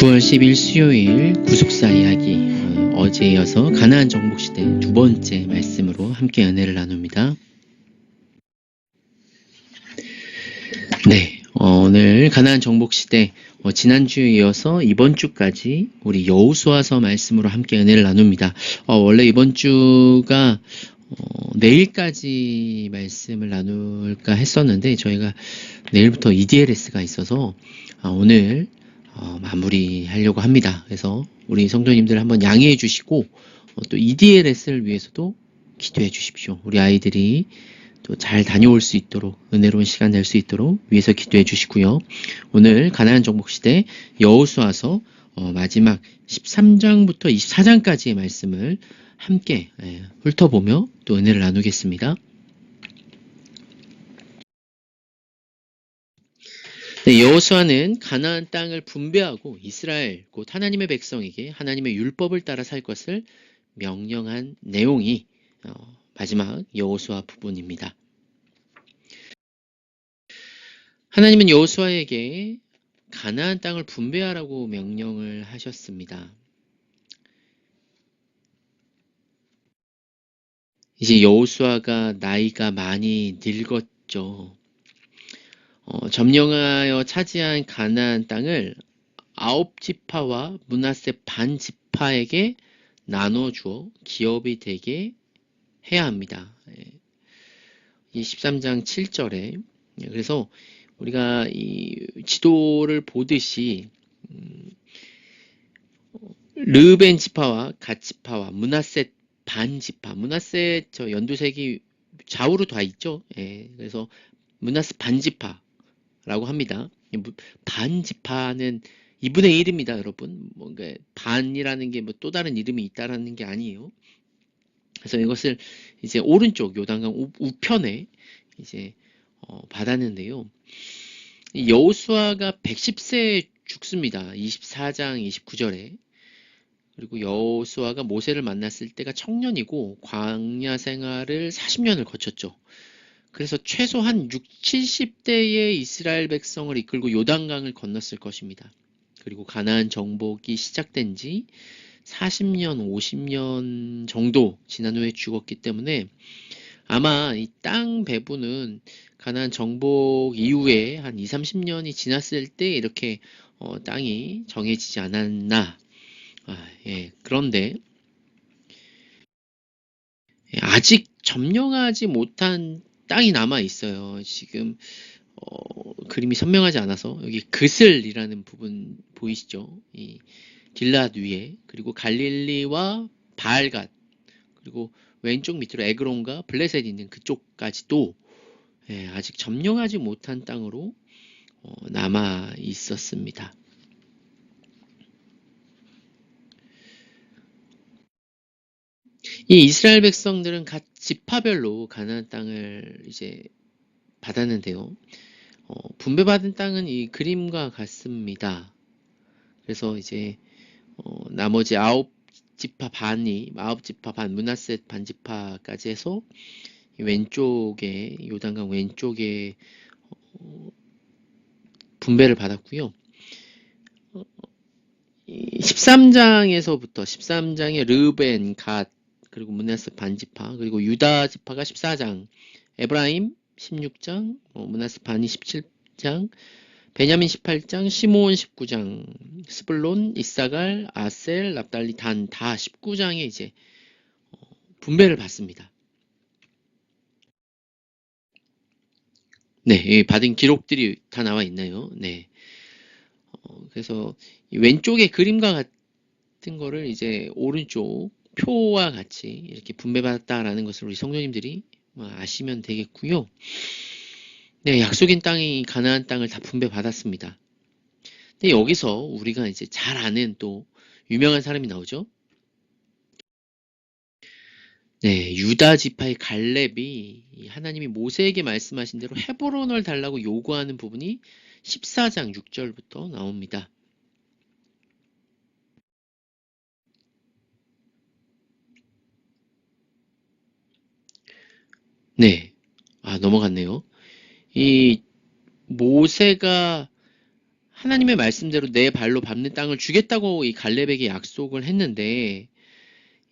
9월 10일 수요일 구속사 이야기, 어제에 이어서 가나안 정복시대 두 번째 말씀으로 함께 은혜를 나눕니다. 네, 오늘 가나안 정복시대 지난주에 이어서 이번 주까지 우리 여호수아서 말씀으로 함께 은혜를 나눕니다. 원래 이번 주가 내일까지 말씀을 나눌까 했었는데 저희가 내일부터 EDLS가 있어서 오늘 마무리하려고 합니다. 그래서 우리 성도님들 한번 양해해 주시고 또 EDLS를 위해서도 기도해 주십시오. 우리 아이들이 또 잘 다녀올 수 있도록 은혜로운 시간 될 수 있도록 위해서 기도해 주시고요. 오늘 가나안 정복시대 여호수아서 마지막 13장부터 24장까지의 말씀을 함께 훑어보며 또 은혜를 나누겠습니다. 네, 여호수아는 가나안 땅을 분배하고 이스라엘 곧 하나님의 백성에게 하나님의 율법을 따라 살 것을 명령한 내용이 마지막 여호수아 부분입니다. 하나님은 여호수아에게 가나안 땅을 분배하라고 명령을 하셨습니다. 이제 여호수아가 나이가 많이 늙었죠. 점령하여 차지한 가나안 땅을 9지파와 므낫세 반 지파에게 나눠주어 기업이 되게 해야 합니다. 이 13장 7절에 그래서 우리가 이 지도를 보듯이 르벤 지파와 갓 지파와 므낫세 반 지파, 므낫세 저 연두색이 좌우로 다 있죠. 그래서 므낫세 반 지파라고 합니다. 반 지파는 2분의 1입니다, 여러분. 뭔가 반이라는 게 뭐 또 다른 이름이 있다라는 게 아니에요. 그래서 이것을 이제 오른쪽 요단강 우편에 이제 받았는데요. 여호수아가 110세에 죽습니다. 24장 29절에. 그리고 여호수아가 모세를 만났을 때가 청년이고 광야 생활을 40년을 거쳤죠. 그래서 최소한 70대의 이스라엘 백성을 이끌고 요단강을 건넜을 것입니다. 그리고 가나안 정복이 시작된 지 40년, 50년 정도 지난 후에 죽었기 때문에 아마 이 땅 배분은 가나안 정복 이후에 한 20, 30년이 지났을 때 이렇게 땅이 정해지지 않았나. 그런데 아직 점령하지 못한 땅이 남아 있어요. 지금 그림이 선명하지 않아서 여기 그슬이라는 부분 보이시죠? 이 길랏 위에, 그리고 갈릴리와 바알갓, 그리고 왼쪽 밑으로 에그론과 블레셋 있는 그쪽까지도 아직 점령하지 못한 땅으로 남아 있었습니다. 이 이스라엘 백성들은 각 지파별로 가나안 땅을 이제 받았는데요. 분배받은 땅은 이 그림과 같습니다. 그래서 이제 나머지 9지파 반 므낫셋 반지파까지 해서 왼쪽에 요단강 왼쪽에 분배를 받았고요. 13장에서부터 13장에 르벤, 갓, 그리고 므낫세 반지파, 그리고 유다 지파가 14장, 에브라임 16장, 므낫세 반이 17장, 베냐민 18장, 시므온 19장, 스불론, 이사갈, 아셀, 납달리, 단 다 19장에 이제 분배를 받습니다. 네, 받은 기록들이 다 나와 있나요? 네. 그래서 왼쪽에 그림과 같은 거를 이제 오른쪽 표와 같이 이렇게 분배받았다라는 것을 우리 성도님들이 아시면 되겠고요. 네, 약속인 땅이 가나안 땅을 다 분배받았습니다. 근데 여기서 우리가 이제 잘 아는 또 유명한 사람이 나오죠. 네, 유다 지파의 갈렙이 하나님이 모세에게 말씀하신 대로 헤브론을 달라고 요구하는 부분이 14장 6절부터 나옵니다. 네, 넘어갔네요. 이 모세가 하나님의 말씀대로 내 발로 밟는 땅을 주겠다고 이 갈렙에게 약속을 했는데,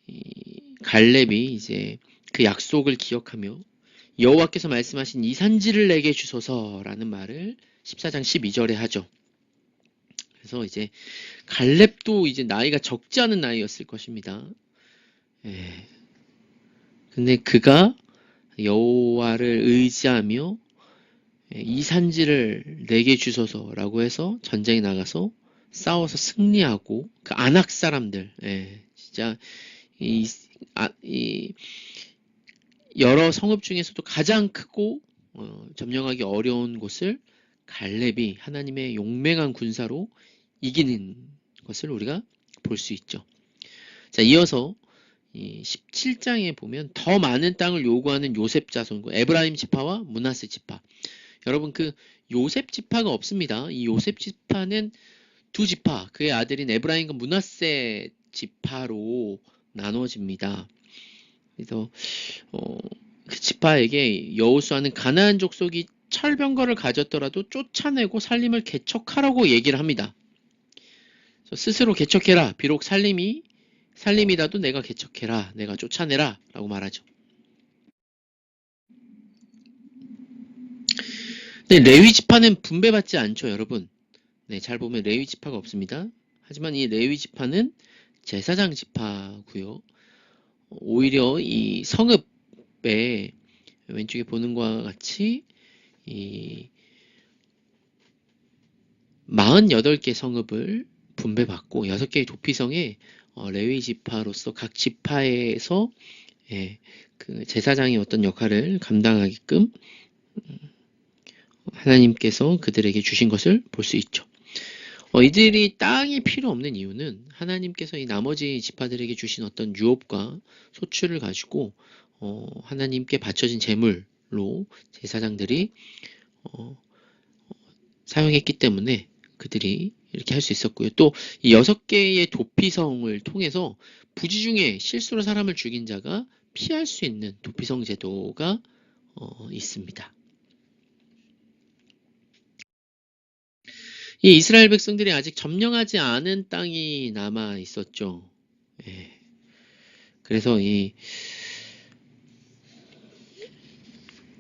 이 갈렙이 이제 그 약속을 기억하며 여호와께서 말씀하신 이 산지를 내게 주소서라는 말을 14장 12절에 하죠. 그래서 이제 갈렙도 이제 나이가 적지 않은 나이였을 것입니다. 예. 근데 그가 여호와를 의지하며 이 산지를 내게 주소서라고 해서 전쟁에 나가서 싸워서 승리하고 그 아낙 사람들, 진짜 이, 이 여러 성읍 중에서도 가장 크고 점령하기 어려운 곳을 갈렙이 하나님의 용맹한 군사로 이기는 것을 우리가 볼 수 있죠. 자, 이어서 이 17장에 보면 더 많은 땅을 요구하는 요셉 자손, 에브라임 지파와 므낫세 지파. 여러분, 그 요셉 지파가 없습니다. 이 요셉 지파는 두 지파, 그의 아들인 에브라임과 므낫세 지파로 나눠집니다. 그래서 그 지파에게 여호수아는 가나안 족속이 철병거를 가졌더라도 쫓아내고 살림을 개척하라고 얘기를 합니다. 스스로 개척해라. 비록 살림이라도 내가 개척해라. 내가 쫓아내라. 라고 말하죠. 네, 레위 지파는 분배받지 않죠, 여러분. 네, 잘 보면 레위 지파가 없습니다. 하지만 이 레위 지파는 제사장 지파고요. 오히려 이 성읍에 왼쪽에 보는 것과 같이 이 48개 성읍을 분배받고 6개의 도피성에 레위 지파로서 각 지파에서 그 제사장이 어떤 역할을 감당하게끔 하나님께서 그들에게 주신 것을 볼 수 있죠. 이들이 땅이 필요 없는 이유는 하나님께서 이 나머지 지파들에게 주신 어떤 유업과 소출을 가지고 하나님께 바쳐진 제물로 제사장들이 사용했기 때문에 그들이 이렇게 할 수 있었고요. 또 이 6개의 도피성을 통해서 부지 중에 실수로 사람을 죽인 자가 피할 수 있는 도피성 제도가 있습니다. 이 이스라엘 백성들이 아직 점령하지 않은 땅이 남아 있었죠. 그래서 이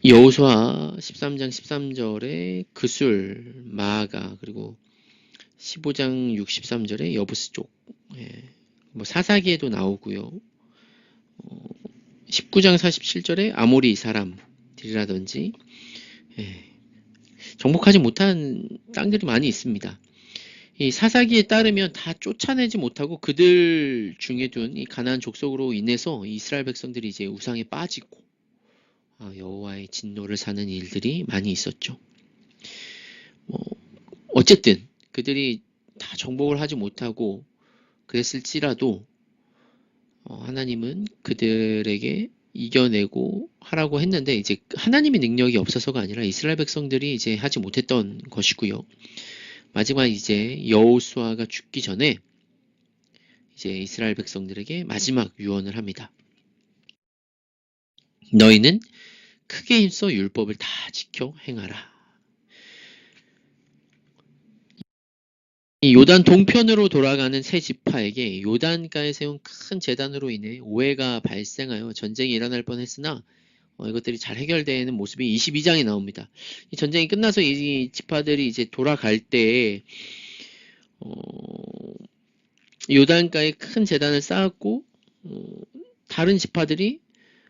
여호수아 13장 13절에 그술, 마아가, 그리고 15장 63절에 여부스 쪽, 뭐 사사기에도 나오고요. 19장 47절에 아모리 사람들이라든지 정복하지 못한 땅들이 많이 있습니다. 이 사사기에 따르면 다 쫓아내지 못하고 그들 중에 둔 이 가나안 족속으로 인해서 이스라엘 백성들이 이제 우상에 빠지고 여호와의 진노를 사는 일들이 많이 있었죠. 어쨌든 그들이 다 정복을 하지 못하고 그랬을지라도 하나님은 그들에게 이겨내고 하라고 했는데 이제 하나님의 능력이 없어서가 아니라 이스라엘 백성들이 이제 하지 못했던 것이고요. 마지막 이제 여호수아가 죽기 전에 이제 이스라엘 백성들에게 마지막 유언을 합니다. 너희는 크게 힘써 율법을 다 지켜 행하라. 이 요단 동편으로 돌아가는 세 지파에게 요단가에 세운 큰 제단으로 인해 오해가 발생하여 전쟁이 일어날 뻔했으나 이것들이 잘 해결되는 모습이 22장에 나옵니다. 이 전쟁이 끝나서 이 지파들이 이제 돌아갈 때 요단가에 큰 제단을 쌓았고 다른 지파들이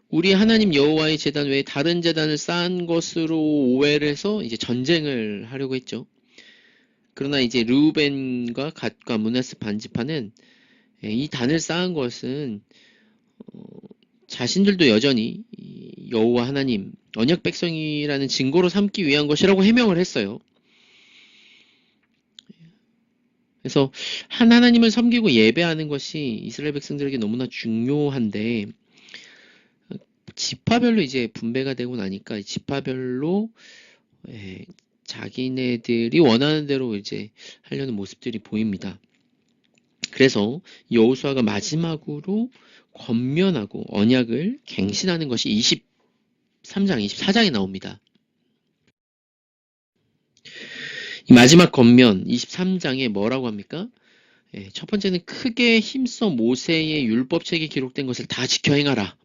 우리 하나님 여호와의 제단 외에 다른 제단을 쌓은 것으로 오해를 해서 이제 전쟁을 하려고 했죠. 그러나 이제 르우벤과 갓과 므낫세 반지파는 이 단을 쌓은 것은 자신들도 여전히 여호와 하나님 언약 백성이라는 증거로 삼기 위한 것이라고 해명을 했어요. 그래서 하나님을 섬기고 예배하는 것이 이스라엘 백성들에게 너무나 중요한데 지파별로 이제 분배가 되고 나니까 지파별로 자기네들이 원하는 대로 이제 하려는 모습들이 보입니다. 그래서 여호수아가 마지막으로 권면하고 언약을 갱신하는 것이 23장, 24장에 나옵니다. 이 마지막 권면 23장에 뭐라고 합니까? 첫 번째는 크게 힘써 모세의 율법책에 기록된 것을 다 지켜 행하라.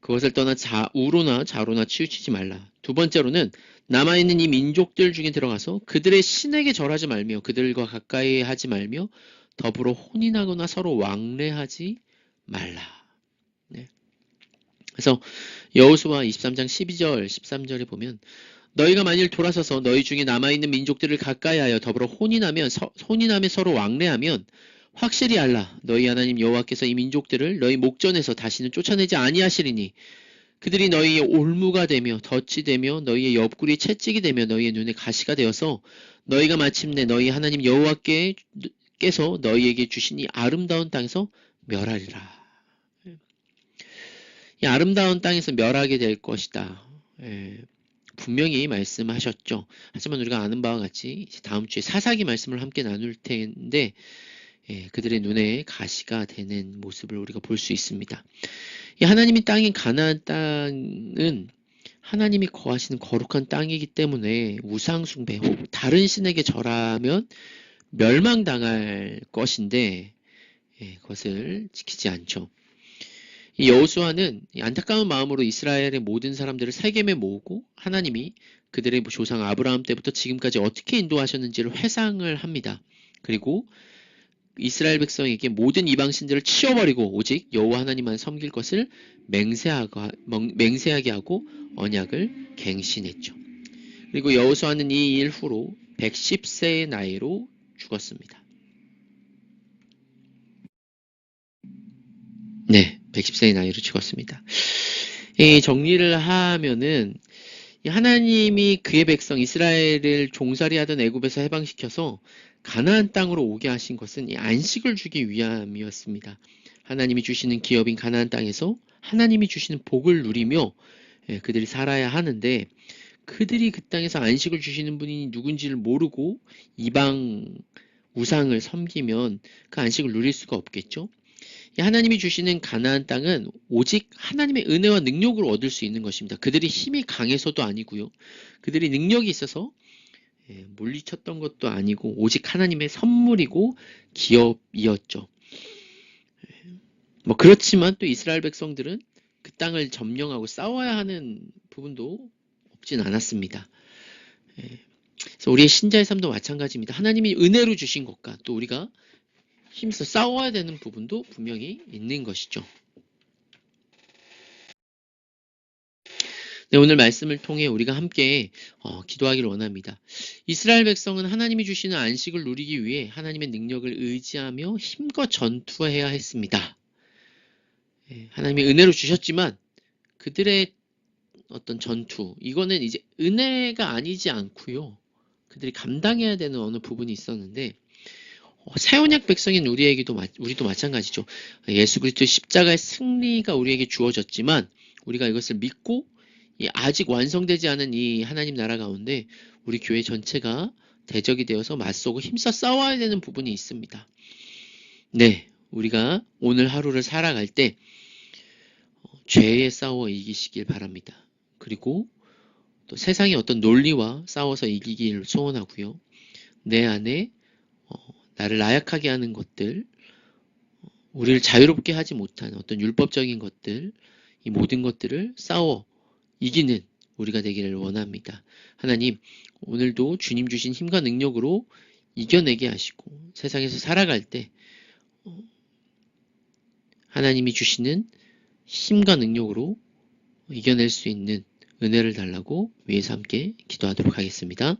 그것을 떠나 우로나 좌로나 치우치지 말라. 두 번째로는 남아있는 이 민족들 중에 들어가서 그들의 신에게 절하지 말며 그들과 가까이 하지 말며 더불어 혼인하거나 서로 왕래하지 말라. 네. 그래서 여호수아 23장 12절 13절에 보면 너희가 만일 돌아서서 너희 중에 남아있는 민족들을 가까이하여 더불어 혼인하며 서로 왕래하면 확실히 알라. 너희 하나님 여호와께서 이 민족들을 너희 목전에서 다시는 쫓아내지 아니하시리니 그들이 너희의 올무가 되며 덫이 되며 너희의 옆구리 채찍이 되며 너희의 눈에 가시가 되어서 너희가 마침내 너희 하나님 여호와께서 너희에게 주신 이 아름다운 땅에서 멸하리라. 이 아름다운 땅에서 멸하게 될 것이다. 분명히 말씀하셨죠. 하지만 우리가 아는 바와 같이 다음 주에 사사기 말씀을 함께 나눌 텐데 그들의 눈에 가시가 되는 모습을 우리가 볼 수 있습니다. 이 하나님의 땅인 가나안 땅은 하나님이 거하시는 거룩한 땅이기 때문에 우상 숭배 혹 다른 신에게 절하면 멸망당할 것인데 그것을 지키지 않죠. 이 여호수아는 안타까운 마음으로 이스라엘의 모든 사람들을 세겜에 모으고 하나님이 그들의 조상 아브라함 때부터 지금까지 어떻게 인도하셨는지를 회상을 합니다. 그리고 이스라엘 백성에게 모든 이방신들을 치워버리고 오직 여호와 하나님만 섬길 것을 맹세하게 하고 언약을 갱신했죠. 그리고 여호수아는 이 일 후로 110세의 나이로 죽었습니다. 네, 110세의 나이로 죽었습니다. 정리를 하면은 하나님이 그의 백성 이스라엘을 종살이 하던 애굽에서 해방시켜서 가나안 땅으로 오게 하신 것은 이 안식을 주기 위함이었습니다. 하나님이 주시는 기업인 가나안 땅에서 하나님이 주시는 복을 누리며 그들이 살아야 하는데 그들이 그 땅에서 안식을 주시는 분이 누군지를 모르고 이방 우상을 섬기면 그 안식을 누릴 수가 없겠죠. 하나님이 주시는 가나안 땅은 오직 하나님의 은혜와 능력으로 얻을 수 있는 것입니다. 그들이 힘이 강해서도 아니고요. 그들이 능력이 있어서 물리쳤던 것도 아니고 오직 하나님의 선물이고 기업이었죠. 그렇지만 또 이스라엘 백성들은 그 땅을 점령하고 싸워야 하는 부분도 없진 않았습니다. 그래서 우리의 신자의 삶도 마찬가지입니다. 하나님이 은혜로 주신 것과 또 우리가 힘써 싸워야 되는 부분도 분명히 있는 것이죠. 네, 오늘 말씀을 통해 우리가 함께 기도하기를 원합니다. 이스라엘 백성은 하나님이 주시는 안식을 누리기 위해 하나님의 능력을 의지하며 힘껏 전투해야 했습니다. 하나님이 은혜로 주셨지만 그들의 어떤 전투, 이거는 이제 은혜가 아니지 않고요. 그들이 감당해야 되는 어느 부분이 있었는데 새 언약 백성인 우리도 마찬가지죠. 예수 그리스도의 십자가의 승리가 우리에게 주어졌지만 우리가 이것을 믿고 아직 완성되지 않은 이 하나님 나라 가운데 우리 교회 전체가 대적이 되어서 맞서고 힘써 싸워야 되는 부분이 있습니다. 네, 우리가 오늘 하루를 살아갈 때 죄에 싸워 이기시길 바랍니다. 그리고 또 세상의 어떤 논리와 싸워서 이기길 소원하고요. 내 안에 나를 나약하게 하는 것들, 우리를 자유롭게 하지 못한 어떤 율법적인 것들, 이 모든 것들을 싸워 이기는 우리가 되기를 원합니다. 하나님, 오늘도 주님 주신 힘과 능력으로 이겨내게 하시고 세상에서 살아갈 때 하나님이 주시는 힘과 능력으로 이겨낼 수 있는 은혜를 달라고 위에서 함께 기도하도록 하겠습니다.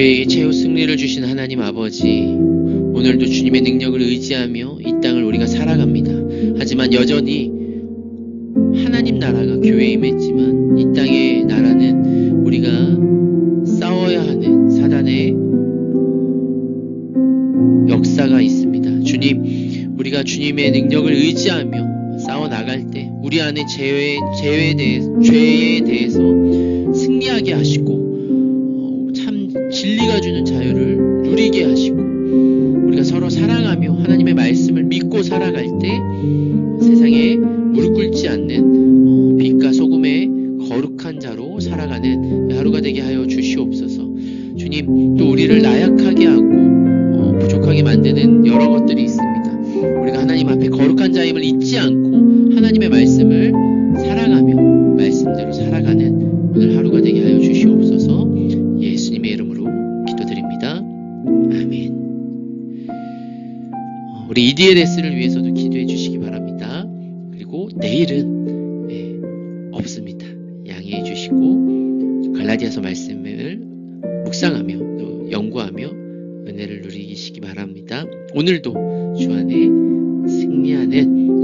교회에게 최후 승리를 주신 하나님 아버지, 오늘도 주님의 능력을 의지하며 이 땅을 우리가 살아갑니다. 하지만 여전히 하나님 나라가 교회에 임했지만 이 땅의 나라는 우리가 싸워야 하는 사단의 역사가 있습니다. 주님, 우리가 주님의 능력을 의지하며 싸워 나갈 때 우리 안에 죄에 대해서 승리하게 하시고 참 진리가 주는 자유를 누리게 하시고 우리가 서로 사랑하며 하나님의 말씀을 믿고 살아갈 때 세상에 무릎 꿇지 않는 빛과 소금의 거룩한 자로 살아가는 하루가 되게 하여 주시옵소서. 주님, 또 우리를 나약하게 하고 부족하게 만드는 여러 것들이 있습니다. 우리가 하나님 앞에 거룩한 자임을 잊지 않고 하나님의 말씀을 사랑하며 말씀대로 살아가는 오늘 하루가 되게 하여 주시옵소서. 예수님의 이름으로 기도드립니다. 아멘. 우리 EDLS를 위해서도 기도해 주시기 바랍니다. 그리고 내일은 없습니다. 양해해 주시고 갈라디아서 말씀을 묵상하며 또 연구하며 은혜를 누리시기 바랍니다. 오늘도 주 안에 승리하는